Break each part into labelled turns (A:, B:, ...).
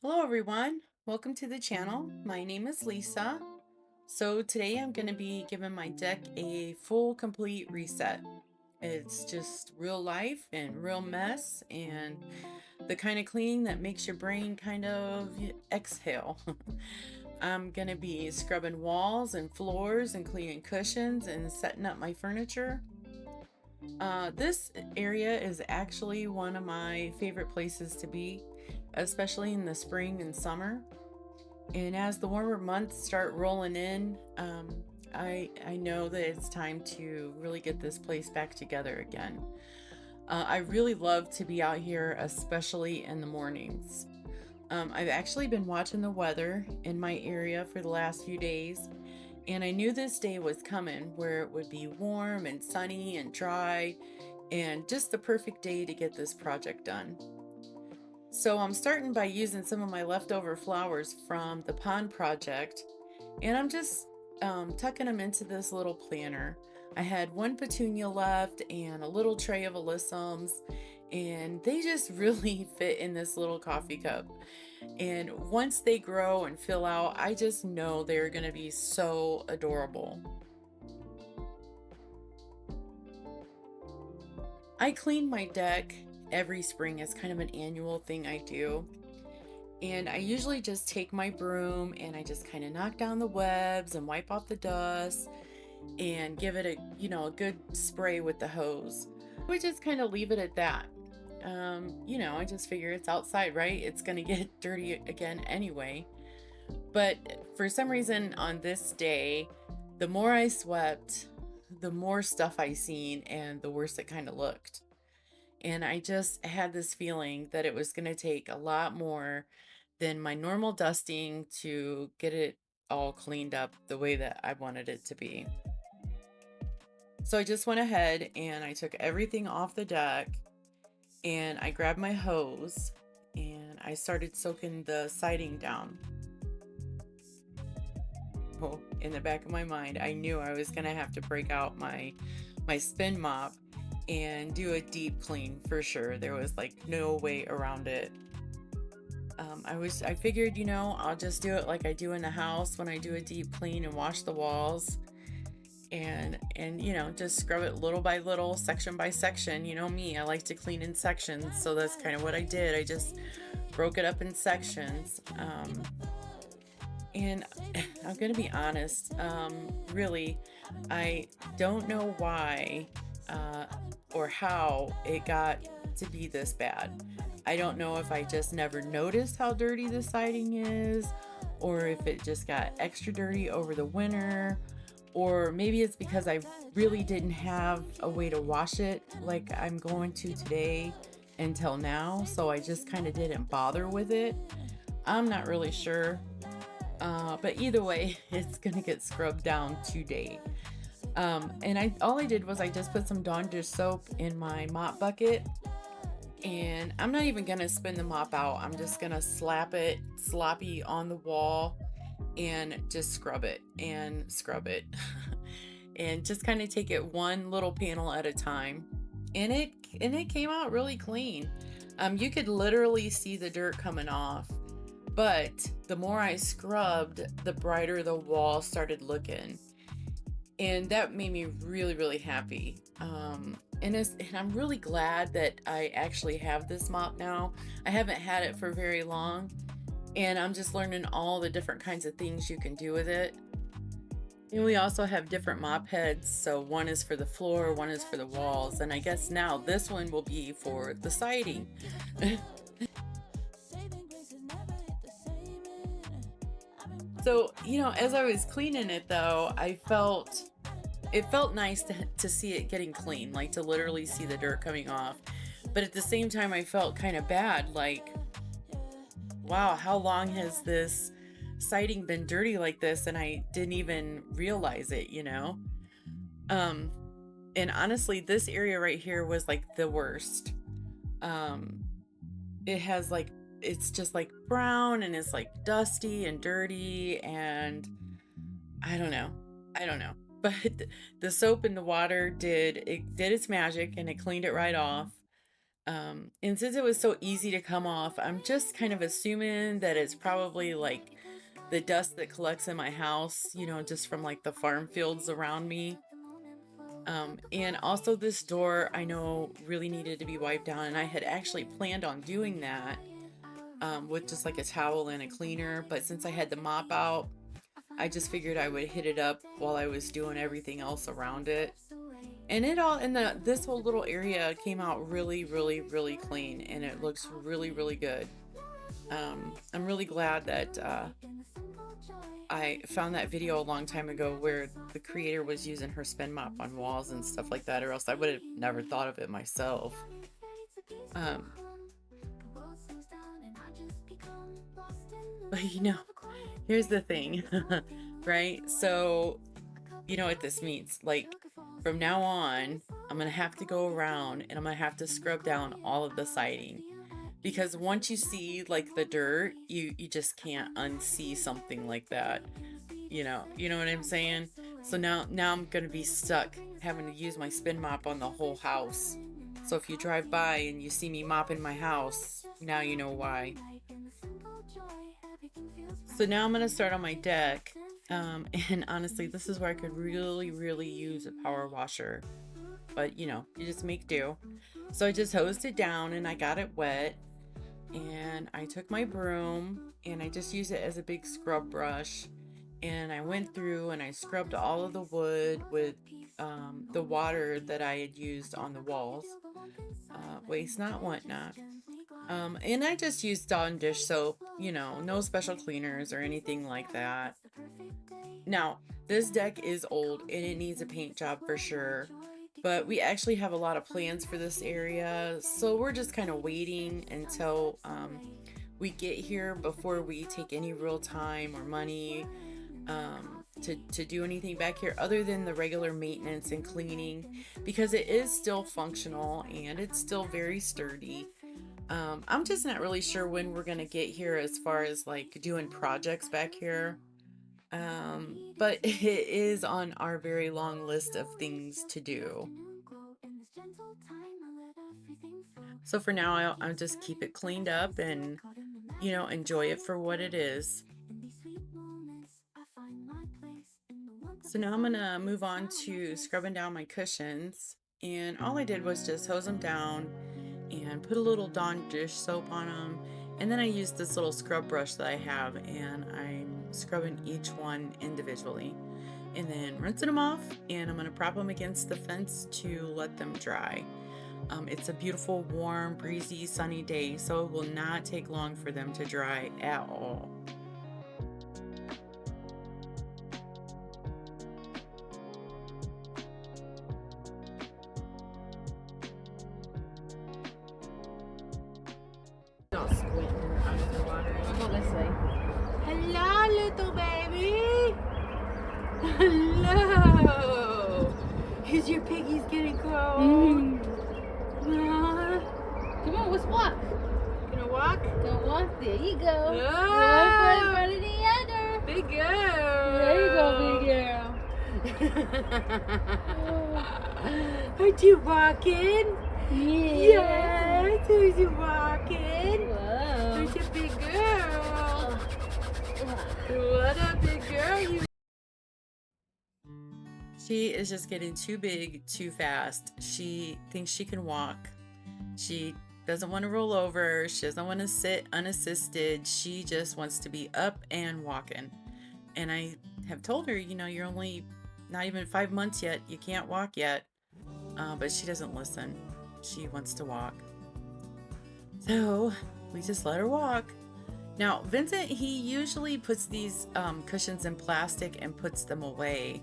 A: Hello everyone, welcome to the channel. My name is Lisa. So today I'm going to be giving my deck a full complete reset. It's just real life and real mess and the kind of cleaning that makes your brain kind of exhale. I'm going to be scrubbing walls and floors and cleaning cushions and setting up my furniture. This area is actually one of my favorite places to be, especially in the spring and summer. And as the warmer months start rolling in, I know that it's time to really get this place back together again. I really love to be out here, especially in the mornings. I've actually been watching the weather in my area for the last few days, and I knew this day was coming where it would be warm and sunny and dry, and just the perfect day to get this project done. So I'm starting by using some of my leftover flowers from the pond project, and I'm just tucking them into this little planter. I had one petunia left and a little tray of alyssums, and they just really fit in this little coffee cup. And once they grow and fill out, I just know they're going to be so adorable. I clean my deck every spring. It's kind of an annual thing I do. And I usually just take my broom and I just kind of knock down the webs and wipe off the dust and give it a good spray with the hose. We just kind of leave it at that. I just figure it's outside, right? It's going to get dirty again anyway. But for some reason on this day, the more I swept, the more stuff I seen and the worse it kind of looked. And I just had this feeling that it was going to take a lot more than my normal dusting to get it all cleaned up the way that I wanted it to be. So I just went ahead and I took everything off the deck and I grabbed my hose and I started soaking the siding down. Oh, in the back of my mind, I knew I was going to have to break out my spin mop and do a deep clean for sure. There was like no way around it. I figured, I'll just do it like I do in the house when I do a deep clean and wash the walls and just scrub it little by little, section by section. You know me, I like to clean in sections, so that's kind of what I did. I just broke it up in sections. And I'm gonna be honest, really, I don't know why or how it got to be this bad. I don't know if I just never noticed how dirty the siding is, or if it just got extra dirty over the winter, or maybe it's because I really didn't have a way to wash it like I'm going to today until now, so I just kind of didn't bother with it. I'm not really sure. But either way, it's gonna get scrubbed down today. And all I did was I just put some Dawn dish soap in my mop bucket, and I'm not even gonna spin the mop out. I'm just gonna slap it sloppy on the wall and just scrub it and scrub it, and just kind of take it one little panel at a time. And it came out really clean. You could literally see the dirt coming off. But the more I scrubbed, the brighter the wall started looking. And that made me really, really happy. And I'm really glad that I actually have this mop now. I haven't had it for very long, and I'm just learning all the different kinds of things you can do with it. And we also have different mop heads. So one is for the floor, one is for the walls. And I guess now this one will be for the siding. So, as I was cleaning it though, it felt nice to see it getting clean, like to literally see the dirt coming off. But at the same time, I felt kind of bad, like, wow, how long has this siding been dirty like this? And I didn't even realize it. Um, and honestly, this area right here was like the worst. Um, it has like, it's just like brown and it's like dusty and dirty, and I don't know. I don't know. But the soap and the water did its magic and it cleaned it right off. And since it was so easy to come off, I'm just kind of assuming that it's probably like the dust that collects in my house, just from like the farm fields around me. And also this door I know really needed to be wiped down, and I had actually planned on doing that with just like a towel and a cleaner, but since I had the mop out, I just figured I would hit it up while I was doing everything else around it. And it all in the this whole little area came out really, really, really clean, and it looks really, really good. I'm really glad that I found that video a long time ago where the creator was using her spin mop on walls and stuff like that, or else I would have never thought of it myself. Um, but here's the thing, right? So, you know what this means. Like, from now on, I'm gonna have to go around and I'm gonna have to scrub down all of the siding. Because once you see like the dirt, you just can't unsee something like that. You know what I'm saying? So now I'm gonna be stuck having to use my spin mop on the whole house. So if you drive by and you see me mopping my house, now you know why. So now I'm gonna start on my deck. And honestly, this is where I could really, really use a power washer. But you just make do. So I just hosed it down and I got it wet. And I took my broom and I just used it as a big scrub brush. And I went through and I scrubbed all of the wood with the water that I had used on the walls. Waste not, want not. And I just used Dawn dish soap, no special cleaners or anything like that. Now, this deck is old and it needs a paint job for sure, but we actually have a lot of plans for this area, so we're just kind of waiting until we get here before we take any real time or money to do anything back here other than the regular maintenance and cleaning, because it is still functional and it's still very sturdy. I'm just not really sure when we're gonna get here as far as like doing projects back here. But it is on our very long list of things to do. So for now, I'll just keep it cleaned up and, enjoy it for what it is. So now I'm gonna move on to scrubbing down my cushions. And all I did was just hose them down and put a little Dawn dish soap on them. And then I used this little scrub brush that I have and I'm scrubbing each one individually. And then rinsing them off, and I'm gonna prop them against the fence to let them dry. It's a beautiful, warm, breezy, sunny day, so it will not take long for them to dry at all. Not squinting underwater.
B: Go this way.
A: Hello, little baby. Hello. Is your piggies getting cold?
B: Come on, let's walk.
A: Gonna walk?
B: Go walk. There you go.
A: Ah,
B: One foot in front of the other.
A: big girl.
B: There you go, big girl.
A: Aren't you walking?
B: Yeah.
A: Yes. Who's you walking?
B: Whoa.
A: Who's your big girl? What a big girl you. She is just getting too big too fast. She thinks she can walk. She doesn't want to roll over. She doesn't want to sit unassisted. She just wants to be up and walking. And I have told her, you're only not even 5 months yet. You can't walk yet. But she doesn't listen. She wants to walk. So we just let her walk. Now, Vincent, he usually puts these cushions in plastic and puts them away.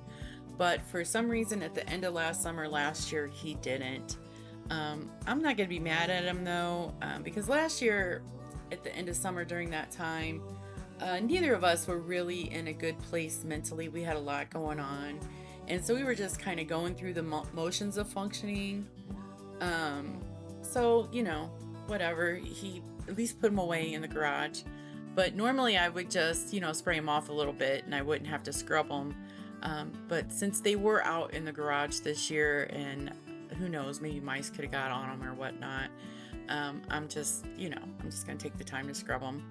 A: But for some reason at the end of last year, he didn't. I'm not going to be mad at him though, because last year at the end of summer during that time, neither of us were really in a good place mentally. We had a lot going on. And so we were just kind of going through the motions of functioning. So, whatever. He at least put them away in the garage. But normally I would just, spray them off a little bit and I wouldn't have to scrub them. But since they were out in the garage this year, and who knows, maybe mice could have got on them or whatnot, I'm just, I'm just gonna take the time to scrub them.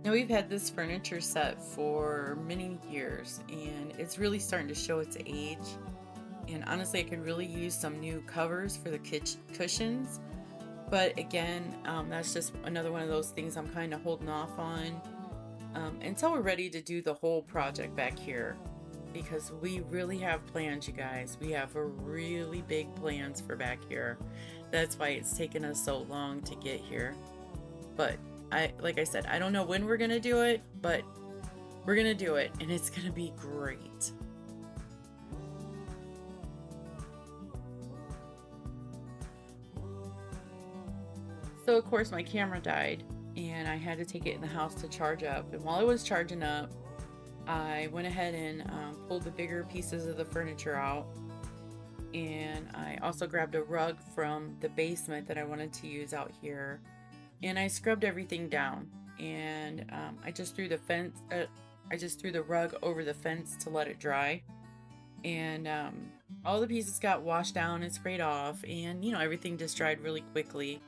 A: Now we've had this furniture set for many years and it's really starting to show its age. And honestly, I could really use some new covers for the cushions. But again, that's just another one of those things I'm kind of holding off on until we're ready to do the whole project back here. Because we really have plans, you guys. We have really big plans for back here. That's why it's taken us so long to get here. But like I said, I don't know when we're gonna do it, but we're gonna do it and it's gonna be great. So of course my camera died and I had to take it in the house to charge up. And while it was charging up, I went ahead and pulled the bigger pieces of the furniture out. And I also grabbed a rug from the basement that I wanted to use out here. And I scrubbed everything down. And I just threw the rug over the fence to let it dry. And all the pieces got washed down and sprayed off. And, everything just dried really quickly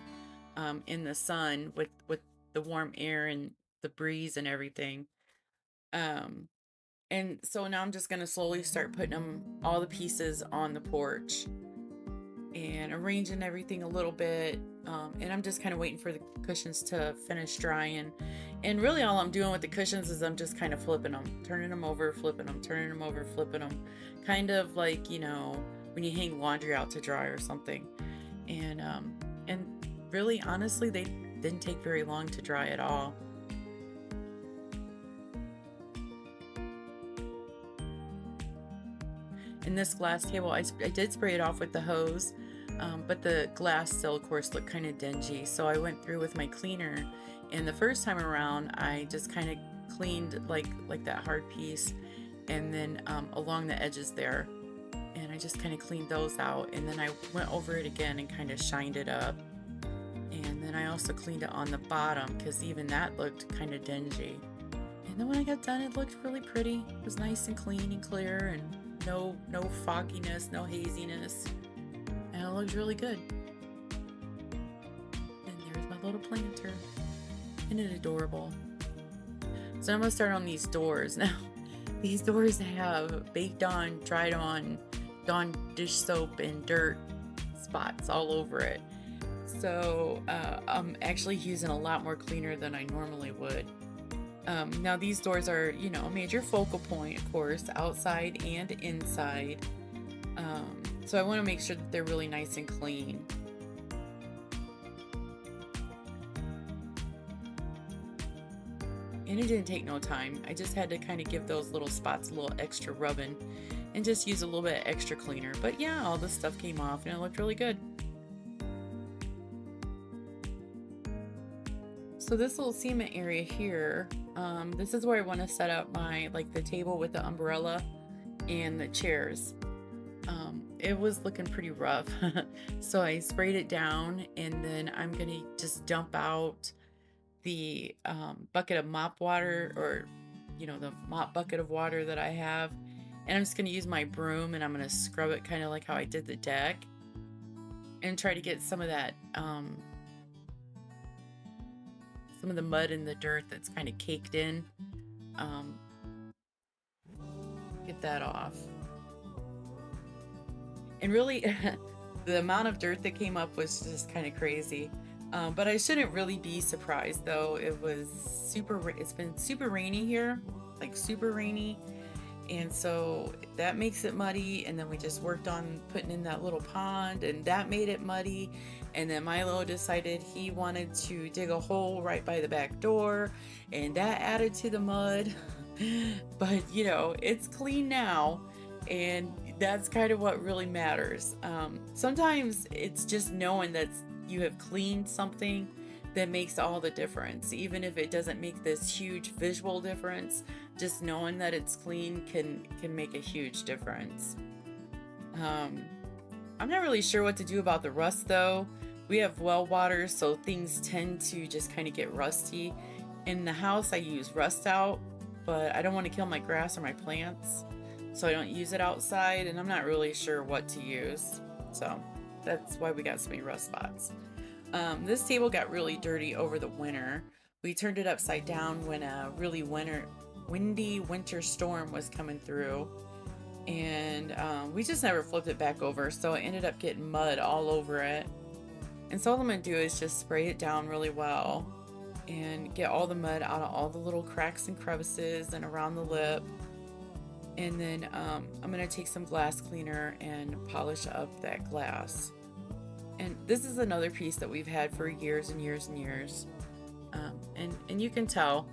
A: in the sun with the warm air and the breeze and everything. And so now I'm just going to slowly start putting all the pieces on the porch and arranging everything a little bit. And I'm just kind of waiting for the cushions to finish drying. And really all I'm doing with the cushions is I'm just kind of flipping them, turning them over, flipping them, turning them over, flipping them. Kind of like, when you hang laundry out to dry or something. And really, honestly, they didn't take very long to dry at all. In this glass table, I did spray it off with the hose, but the glass still, of course, looked kind of dingy. So I went through with my cleaner, and the first time around, I just kind of cleaned like that hard piece, and then along the edges there, and I just kind of cleaned those out, and then I went over it again and kind of shined it up, and then I also cleaned it on the bottom because even that looked kind of dingy. And then when I got done, it looked really pretty. It was nice and clean and clear, and no fogginess, no haziness, and it looks really good. And there's my little planter. Isn't it adorable? So I'm gonna start on these doors now. These doors have baked on, dried on, Dawn dish soap and dirt spots all over it. So I'm actually using a lot more cleaner than I normally would. Now these doors are, a major focal point, of course, outside and inside. So I want to make sure that they're really nice and clean. And it didn't take no time. I just had to kind of give those little spots a little extra rubbing and just use a little bit extra cleaner. But yeah, all the stuff came off and it looked really good. So this little cement area here, this is where I want to set up my, the table with the umbrella and the chairs. It was looking pretty rough. So I sprayed it down, and then I'm going to just dump out the bucket of mop water, or, the mop bucket of water that I have. And I'm just going to use my broom, and I'm going to scrub it kind of like how I did the deck, and try to get some of that, some of the mud and the dirt that's kind of caked in, get that off. And really, the amount of dirt that came up was just kind of crazy. But I shouldn't really be surprised, though. It's been super rainy here, super rainy. And so that makes it muddy. And then we just worked on putting in that little pond, and that made it muddy. And then Milo decided he wanted to dig a hole right by the back door, and that added to the mud. But, it's clean now, and that's kind of what really matters. Sometimes it's just knowing that you have cleaned something that makes all the difference. Even if it doesn't make this huge visual difference, just knowing that it's clean can make a huge difference. I'm not really sure what to do about the rust, though. We have well water, so things tend to just kind of get rusty. In the house, I use rust out, but I don't want to kill my grass or my plants, so I don't use it outside, and I'm not really sure what to use. So that's why we got so many rust spots. This table got really dirty over the winter. We turned it upside down when a really windy winter storm was coming through, and we just never flipped it back over, so it ended up getting mud all over it. And so all I'm gonna do is just spray it down really well and get all the mud out of all the little cracks and crevices and around the lip. And then I'm gonna take some glass cleaner and polish up that glass. And this is another piece that we've had for years and years and years. And you can tell,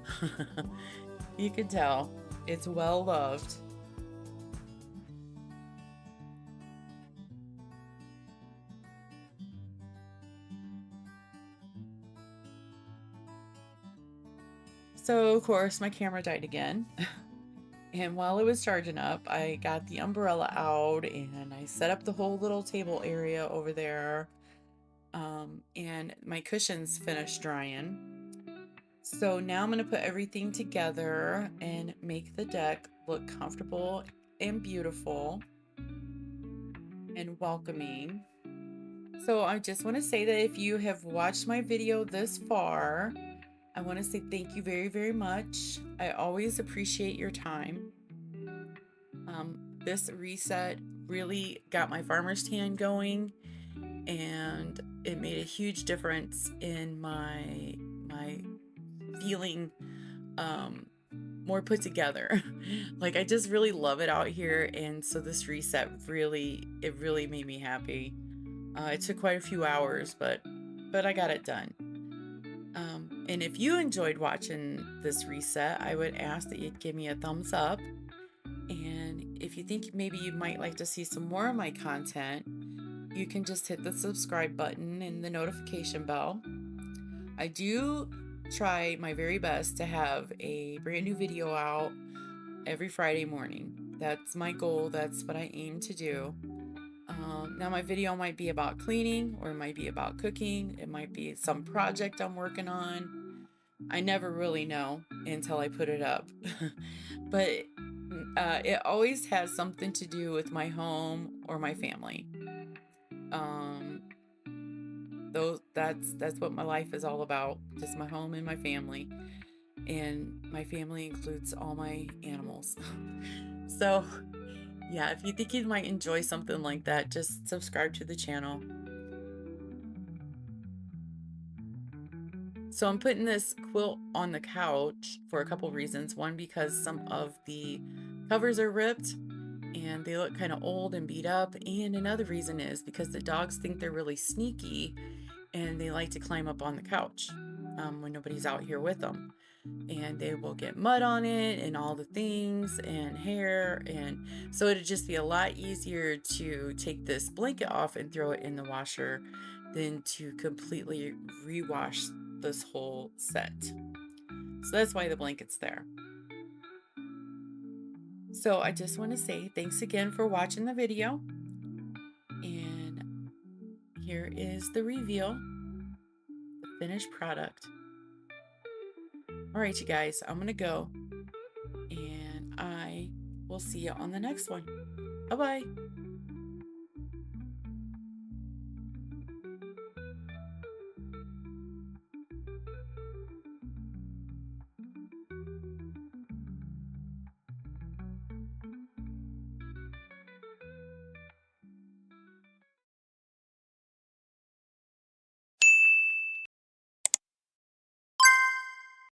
A: you can tell it's well loved. So of course my camera died again. And while it was charging up, I got the umbrella out and I set up the whole little table area over there. And my cushions finished drying. So now I'm going to put everything together and make the deck look comfortable and beautiful and welcoming. So I just want to say that if you have watched my video this far, I want to say thank you very, very much. I always appreciate your time. This reset really got my farmer's tan going, and it made a huge difference in my feeling more put together. Like I just really love it out here, and so this reset really made me happy. It took quite a few hours, but I got it done. And if you enjoyed watching this reset, I would ask that you'd give me a thumbs up. And if you think maybe you might like to see some more of my content, you can just hit the subscribe button and the notification bell. I do try my very best to have a brand new video out every Friday morning. That's my goal. That's what I aim to do. Now my video might be about cleaning, or it might be about cooking. It might be some project I'm working on. I never really know until I put it up. But it always has something to do with my home or my family. That's what my life is all about. Just my home and my family. And my family includes all my animals. So yeah, if you think you might enjoy something like that, just subscribe to the channel. So I'm putting this quilt on the couch for a couple reasons. One, because some of the covers are ripped and they look kind of old and beat up. And another reason is because the dogs think they're really sneaky and they like to climb up on the couch when nobody's out here with them. And they will get mud on it and all the things and hair. And so it'd just be a lot easier to take this blanket off and throw it in the washer than to completely rewash this whole set. So that's why the blanket's there. So I just want to say thanks again for watching the video. And here is the reveal, the finished product. All right, you guys, I'm going to go, and I will see you on the next one. Bye-bye.